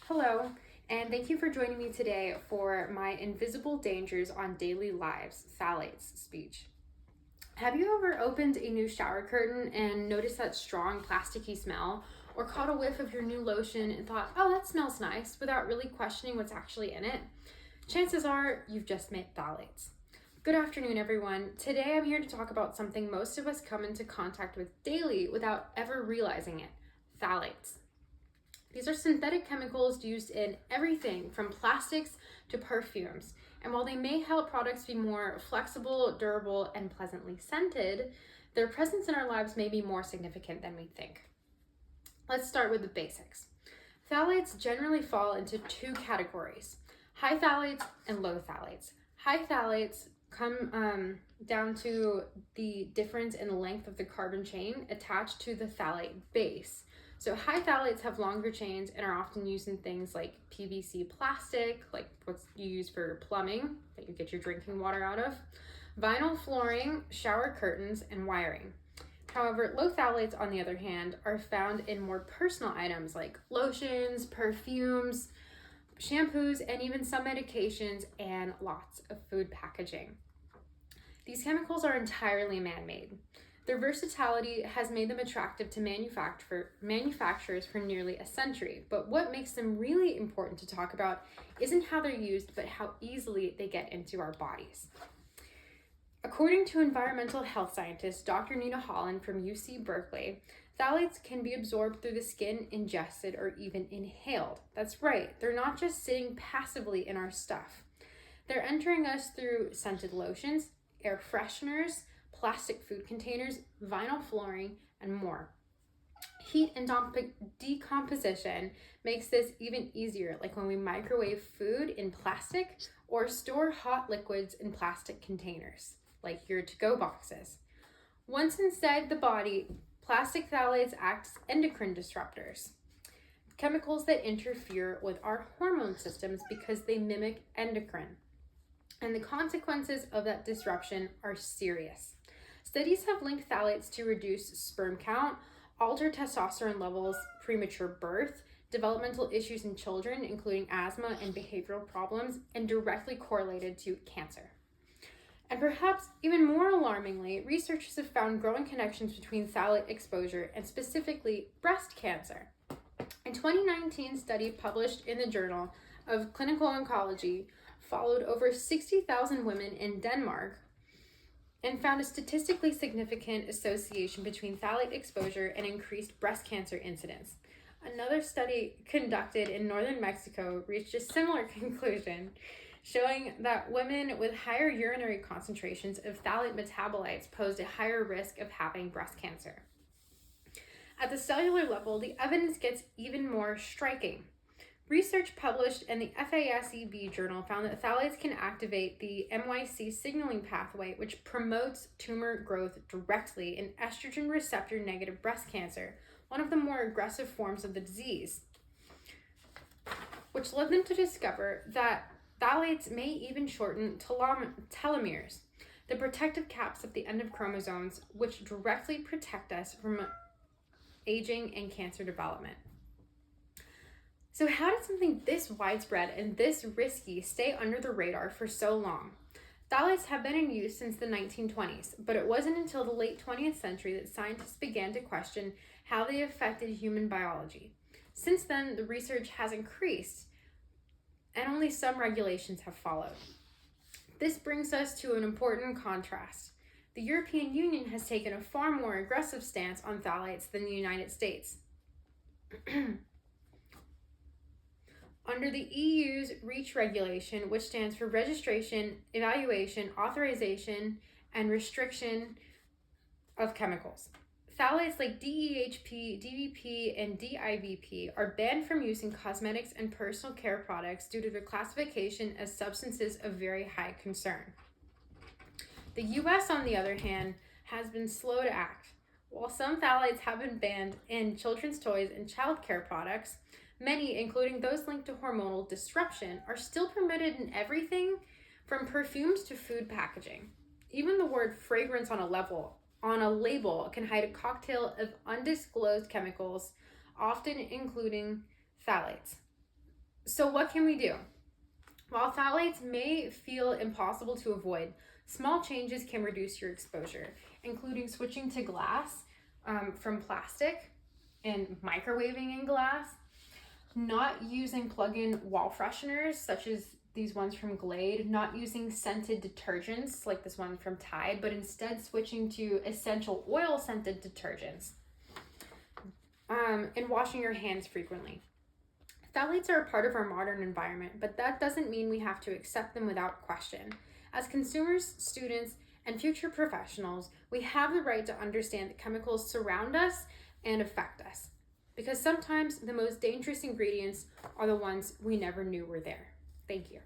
Hello, and thank you for joining me today for my Invisible Dangers on Daily Lives Phthalates speech. Have you ever opened a new shower curtain and noticed that strong plasticky smell, or caught a whiff of your new lotion and thought, oh, that smells nice, without really questioning what's actually in it? Chances are you've just made phthalates. Good afternoon, everyone. Today I'm here to talk about something most of us come into contact with daily without ever realizing it: phthalates. These are synthetic chemicals used in everything from plastics to perfumes. And while they may help products be more flexible, durable, and pleasantly scented, their presence in our lives may be more significant than we think. Let's start with the basics. Phthalates generally fall into two categories: high phthalates and low phthalates. High phthalates come down to the difference in the length of the carbon chain attached to the phthalate base. So high phthalates have longer chains and are often used in things like PVC plastic, like what's you use for plumbing that you get your drinking water out of, vinyl flooring, shower curtains, and wiring. However, low phthalates, on the other hand, are found in more personal items like lotions, perfumes, shampoos, and even some medications and lots of food packaging. These chemicals are entirely man-made. Their versatility has made them attractive to manufacturers for nearly a century, but what makes them really important to talk about isn't how they're used, but how easily they get into our bodies. According to environmental health scientist Dr. Nina Holland from UC Berkeley, phthalates can be absorbed through the skin, ingested, or even inhaled. That's right, they're not just sitting passively in our stuff. They're entering us through scented lotions, air fresheners, plastic food containers, vinyl flooring, and more. Heat and decomposition makes this even easier, like when we microwave food in plastic or store hot liquids in plastic containers, like your to-go boxes. Once inside the body, plastic phthalates act as endocrine disruptors, chemicals that interfere with our hormone systems because they mimic endocrine. And the consequences of that disruption are serious. Studies have linked phthalates to reduce sperm count, alter testosterone levels, premature birth, developmental issues in children, including asthma and behavioral problems, and directly correlated to cancer. And perhaps even more alarmingly, researchers have found growing connections between phthalate exposure and specifically breast cancer. A 2019 study published in the Journal of Clinical Oncology followed over 60,000 women in Denmark and found a statistically significant association between phthalate exposure and increased breast cancer incidence. Another study conducted in northern Mexico reached a similar conclusion, showing that women with higher urinary concentrations of phthalate metabolites posed a higher risk of having breast cancer. At the cellular level, the evidence gets even more striking. Research published in the FASEB journal found that phthalates can activate the MYC signaling pathway, which promotes tumor growth directly in estrogen receptor negative breast cancer, one of the more aggressive forms of the disease, which led them to discover that phthalates may even shorten telomeres, the protective caps at the end of chromosomes, which directly protect us from aging and cancer development. So how did something this widespread and this risky stay under the radar for so long? Phthalates have been in use since the 1920s, but it wasn't until the late 20th century that scientists began to question how they affected human biology. Since then, the research has increased, and only some regulations have followed. This brings us to an important contrast. The European Union has taken a far more aggressive stance on phthalates than the United States. Under the EU's REACH regulation, which stands for Registration, Evaluation, Authorization, and Restriction of Chemicals, phthalates like DEHP, DVP, and DIVP are banned from use in cosmetics and personal care products due to their classification as substances of very high concern. The US, on the other hand, has been slow to act. While some phthalates have been banned in children's toys and child care products, many, including those linked to hormonal disruption, are still permitted in everything from perfumes to food packaging. Even the word fragrance on a label can hide a cocktail of undisclosed chemicals, often including phthalates. So what can we do? While phthalates may feel impossible to avoid, small changes can reduce your exposure, including switching to glass from plastic and microwaving in glass, not using plug-in wall fresheners such as these ones from Glade, not using scented detergents like this one from Tide, but instead switching to essential oil scented detergents, and washing your hands frequently. Phthalates are a part of our modern environment, but that doesn't mean we have to accept them without question. As consumers, students, and future professionals, we have the right to understand that chemicals surround us and affect us, because sometimes the most dangerous ingredients are the ones we never knew were there. Thank you.